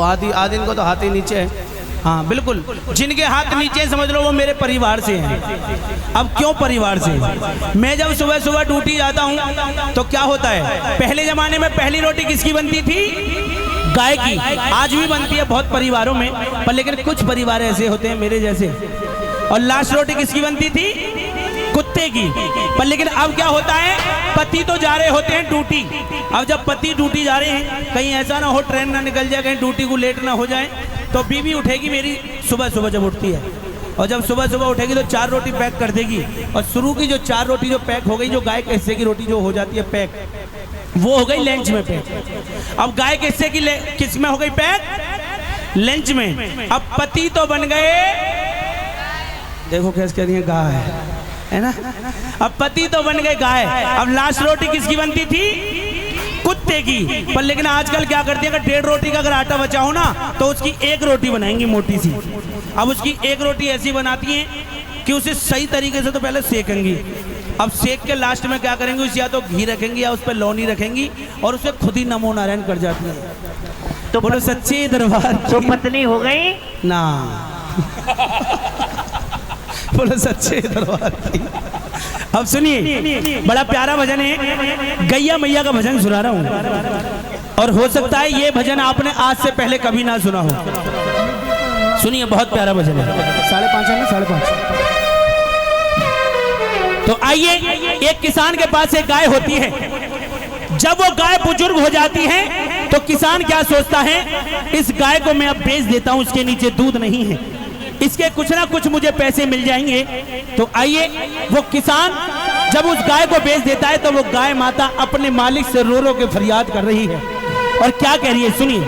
आदि इनको तो हाथ ही नीचे है। हाँ बिल्कुल, जिनके हाथ नीचे समझ लो वो मेरे परिवार से हैं। अब क्यों परिवार से? मैं जब सुबह सुबह ड्यूटी जाता हूँ तो क्या होता है, पहले जमाने में पहली रोटी किसकी बनती थी? गाय की। आज भी बनती है बहुत परिवारों में, पर लेकिन कुछ परिवार ऐसे होते हैं मेरे जैसे। और लास्ट रोटी किसकी बनती थी? कुत्ते की। पर लेकिन अब क्या होता है, पति तो जा रहे होते हैं ड्यूटी। अब जब पति ड्यूटी जा रहे हैं, कहीं ऐसा ना हो ट्रेन ना निकल जाए, कहीं ड्यूटी को लेट ना हो जाए, तो बीवी उठेगी मेरी सुबह सुबह जब उठती है, और जब सुबह सुबह उठेगी तो 4 रोटी पैक कर देगी। और शुरू की जो 4 रोटी जो पैक हो गई, जो गाय के हिस्से की रोटी जो हो जाती है पैक, वो हो गई लंच में पैक। अब गाय के हिस्से की किस में हो गई पैक? लंच में। अब पति तो बन गए, देखो कैसे कह रही है, गाय है ना। अब पति तो बन गए गाय। अब लास्ट रोटी किसकी बनती थी? कुत्ते की। पर लेकिन आजकल क्या करती है, अगर 1.5 रोटी का अगर आटा बचा हो ना, तो उसकी 1 रोटी बनाएंगी मोटी सी। अब उसकी 1 रोटी ऐसी बनाती हैं कि उसे सही तरीके से तो पहले सेकेंगी। अब सेक के लास्ट में क्या करेंगे, उसे या तो घी रखेंगी या उस पर लौनी रखेंगी, और उसे खुद ही नमो नारायण कर जाती है। तो बोलो सच्चे दरबार तो पत्नी हो गई ना। बोलो सच्चे दरबार की। अब सुनिए, बड़ा प्यारा भजन है, गैया मैया का भजन सुना रहा हूँ, और हो सकता है ये भजन आपने आज से पहले कभी ना सुना हो। सुनिए, बहुत प्यारा भजन है। 5:30 है ना, 5:30। तो आइए, एक किसान के पास एक गाय होती है। जब वो गाय बुजुर्ग हो जाती है तो किसान क्या सोचता है, इस गाय को मैं अब बेच देता हूं, इसके नीचे दूध नहीं है, इसके कुछ ना कुछ मुझे पैसे मिल जाएंगे। तो आइए, वो किसान जब उस गाय को बेच देता है तो वो गाय माता अपने मालिक से रो रो के फरियाद कर रही है, और क्या कह रही है, सुनिए।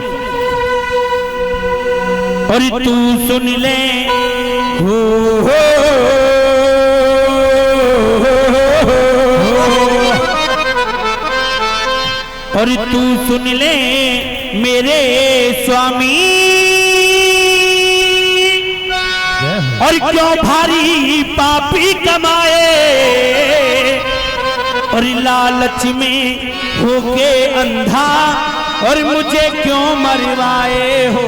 और तू सुन ले हो और तू सुन ले मेरे स्वामी, और क्यों भारी पापी कमाए, और लालच में होके अंधा, और मुझे क्यों मरवाए हो,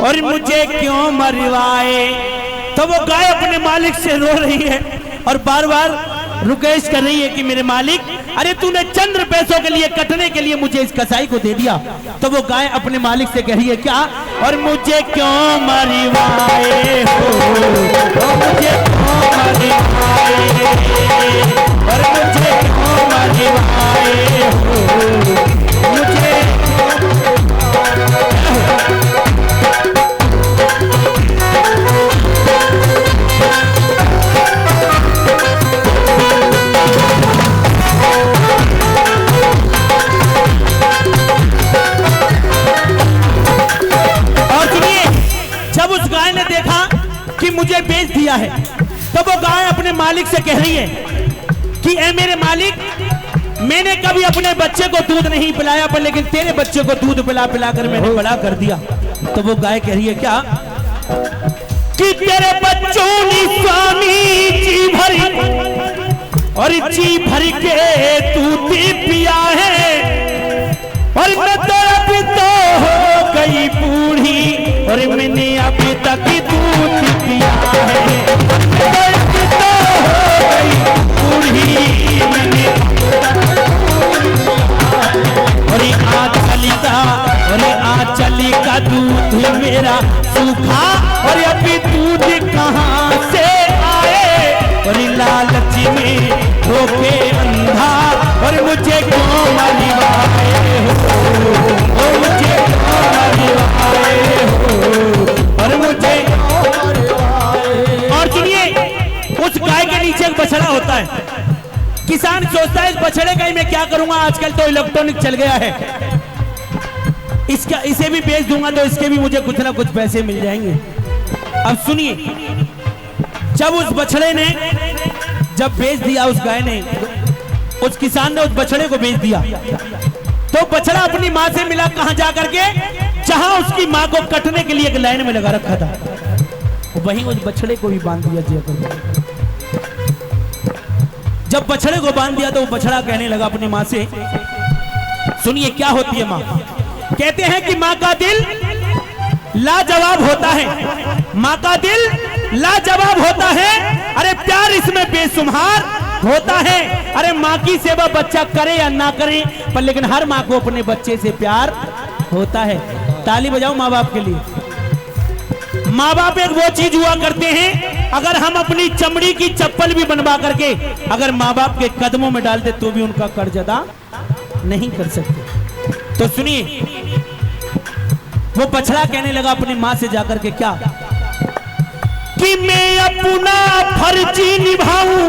और मुझे क्यों मरवाए। तो वो गाय अपने मालिक से रो रही है और बार बार रिक्वेस्ट कर रही है कि मेरे मालिक, अरे तूने चंद पैसों के लिए, कटने के लिए मुझे इस कसाई को दे दिया। तो वो गाय अपने मालिक से कह रही है क्या, और मुझे क्यों मरवाए हो, और मुझे क्यों मरवाए, और मुझे क्यों मरवाए हो, मुझे मुझे बेच दिया है, तो वो गाय अपने मालिक से कह रही है कि ए मेरे मालिक, मैंने कभी अपने बच्चे को दूध नहीं पिलाया, पर लेकिन तेरे बच्चे को दूध पिला पिला कर मैंने बड़ा कर दिया। तो वो गाय कह रही है क्या, कि तेरे बच्चों ने स्वामी जी भरी, और जी भर के दूध पिया है, और मैं तो अभी तो हो गई बूढ़ी, और मैंने अभी तक दूध पिया है, तो हो गई बूढ़ी, मैंने और आंचली का दूध मेरा सूखा, और अभी दूध कहाँ से आए, और लालच में होके अंधा, और मुझे क्यों मरवाए हो, और मुझे क्यों मरवाए हो, और मुझे। और सुनिए, उस गाय के नीचे एक बछड़ा होता है। किसान सोचता है इस बछड़े का ही मैं क्या करूंगा, आजकल तो इलेक्ट्रॉनिक चल गया है, इसका इसे भी बेच दूंगा तो इसके भी मुझे कुछ ना कुछ पैसे मिल जाएंगे। अब सुनिए, जब उस बछड़े ने जब बेच दिया, उस गाय ने, उस किसान ने उस बछड़े को बेच दिया, तो बछड़ा अपनी माँ से मिला, कहां जा करके, जहां उसकी माँ को कटने के लिए एक लाइन में लगा रखा था, वहीं उस बछड़े को भी बांध दिया। जब बछड़े को बांध दिया तो वो बछड़ा कहने लगा अपनी माँ से, सुनिए क्या होती है माँ, कहते हैं कि माँ का दिल लाजवाब होता है, माँ का दिल लाजवाब होता है। अरे प्यार इसमें बेशुमार होता है। अरे माँ की सेवा बच्चा करे या ना करे, पर लेकिन हर माँ को अपने बच्चे से प्यार होता है। ताली बजाओ माँ बाप के लिए। माँ बाप एक वो चीज हुआ करते हैं, अगर हम अपनी चमड़ी की चप्पल भी बनवा करके अगर माँ बाप के कदमों में डालते तो भी उनका कर्ज अदा नहीं कर सकते। तो सुनिए, वो बछड़ा कहने लगा अपनी माँ से जाकर के क्या कि मैं अपना फर्जी निभाऊं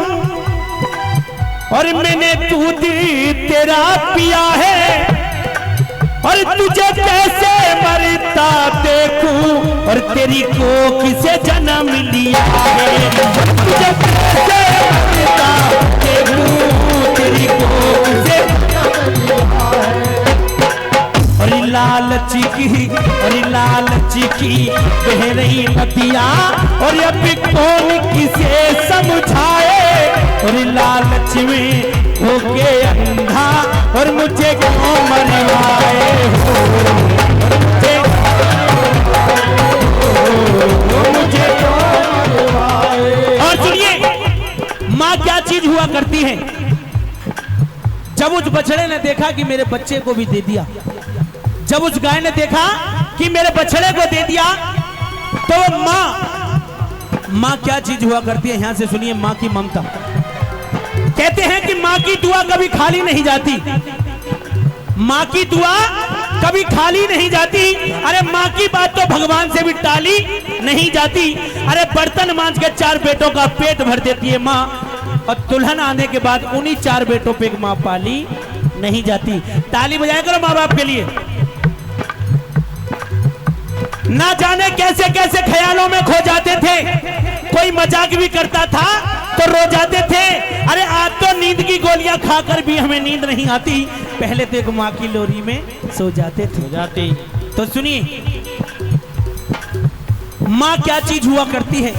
और मैंने दूध तेरा पिया है, और तुझे कैसे मरता देखूं और तेरी को किसे जन्म लिया है, तुझे कैसे मरता देखूं तेरी को किसे जन्म लिया है। और लालची की बह रही नदिया, और अब कौन किसे समझाए, और लालच में होके अंधा और मुझे क्यों मरवाए हो, मुझे और सुनिए माँ क्या चीज हुआ करती है। जब उस बछड़े ने देखा कि मेरे बच्चे को भी दे दिया, जब उस गाय ने देखा कि मेरे बछड़े को दे दिया, तो माँ क्या चीज हुआ करती है। यहां से सुनिए माँ की ममता। कहते हैं कि माँ की दुआ कभी खाली नहीं जाती, माँ की दुआ कभी खाली नहीं जाती। अरे माँ की बात तो भगवान से भी टाली नहीं जाती। अरे बर्तन मांज के 4 बेटों का पेट भर देती है माँ, और दुल्हन आने के बाद उन्हीं 4 बेटों पे माँ पाली नहीं जाती। ताली बजाया करो माँ बाप के लिए। ना जाने कैसे कैसे ख्यालों में खो जाते थे, कोई मजाक भी करता था तो रो जाते थे। अरे आज तो नींद की गोलियां खाकर भी हमें नींद नहीं आती, पहले तो एक माँ की लोरी में सो जाते थे। तो सुनिए माँ क्या चीज हुआ करती है।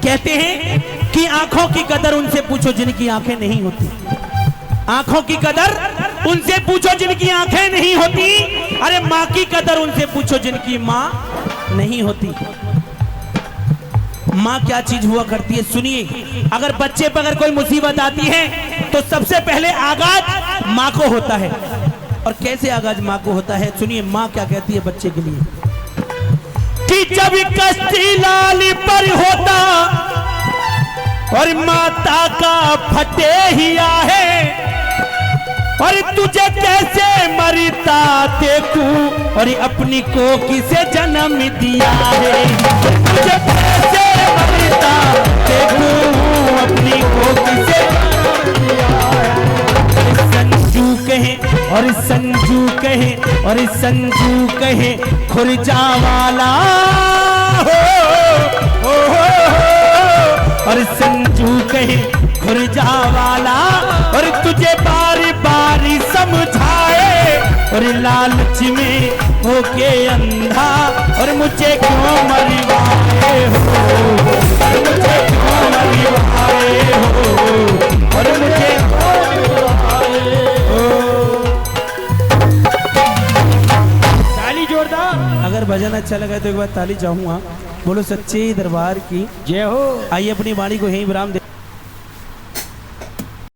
कहते हैं कि आंखों की कदर उनसे पूछो जिनकी आंखें नहीं होती, आंखों की कदर उनसे पूछो जिनकी आंखें नहीं होती। अरे माँ की कदर उनसे पूछो जिनकी माँ नहीं होती। माँ क्या चीज हुआ करती है। सुनिए, अगर बच्चे पर अगर कोई मुसीबत आती है तो सबसे पहले आगाज माँ को होता है। और कैसे आगाज माँ को होता है, सुनिए माँ क्या कहती है बच्चे के लिए कि जब कष्टी लाली पर होता और माता का फटे हिया है, और तुझे कैसे मरता देखूं और अपनी को किसे जन्म दिया है, तुझे कैसे मरता देखूं अपनी को किसे जन्म दिया है। संजू कहे और संजू कहे और संजू कहे खुरजा वाला हो, और संजू कहे खुरजा वाला, और तुझे बारी बारी समझाए, और लालच में होके अंधा और मुझे क्यों मरवाए हो, मुझे क्यों मरवाए हो, और मुझे ताली जोरदार। अगर भजन अच्छा लगा तो एक बार ताली चाहूंगा। बोलो सच्चे दरबार की जय हो। आइए अपनी वाणी को यहीं विराम दे।